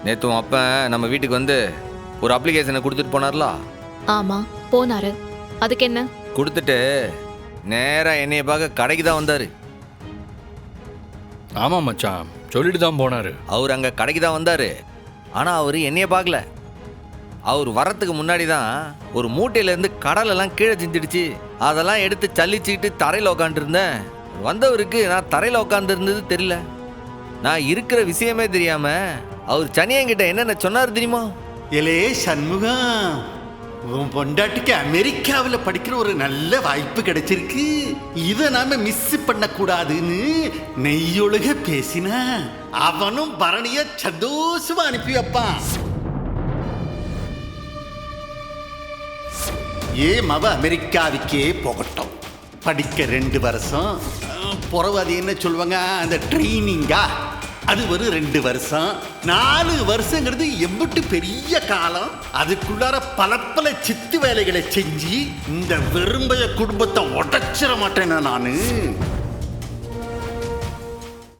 நேற்று உன் அப்பன் நம்ம வீட்டுக்கு வந்து ஒரு அப்ளிகேஷனை கொடுத்துட்டு போனார்ல. ஆமா போனாரு. அதுக்கு என்ன? கொடுத்துட்டு நேராக என்னைய பார்க்க கடைக்கு தான் வந்தார். ஆமா மச்சான், சொல்லிட்டு தான் போனாரு. அவர் அங்கே கடைக்கு தான் வந்தார். ஆனால் அவர் என்னைய பார்க்கல. அவர் வரத்துக்கு முன்னாடி தான் ஒரு மூட்டையிலேருந்து கடலெல்லாம் கீழே சிந்திடுச்சு. அதெல்லாம் எடுத்து சல்லிச்சுக்கிட்டு தரையில் உட்காந்துருந்தேன். வந்தவருக்கு நான் தரையில் உட்காந்துருந்தது தெரியல. நான் இருக்கிற விஷயமே தெரியாம அவர் சனியங்கிட்ட என்னென்ன சொன்னார் தெரியுமா? எலே சண்முகம், உன் பொண்டாட்டிக்கு அமெரிக்காவில் படிக்கிற ஒரு நல்ல வாய்ப்பு கிடைச்சிருக்கு. இதை நாம மிஸ் பண்ணக்கூடாதுன்னு நெய்யொழுக பேசின. அவனும் பரணிய சந்தோஷமா அனுப்பி வைப்பான். மவ அமெரிக்காவுக்கே போகட்டும். படிக்க 2 வருஷம் பிறகு அது என்ன சொல்லுவாங்க, அந்த ட்ரைனிங்கா, அது ஒரு 2 வருஷம். 4 வருஷங்கிறது எம்பிட்டு பெரிய காலம். அதுக்குள்ளார பல சித்து வேலைகளை செஞ்சு இந்த வெறும்பைய குடும்பத்தை உடைச்சிட மாட்டேன்னா நானு.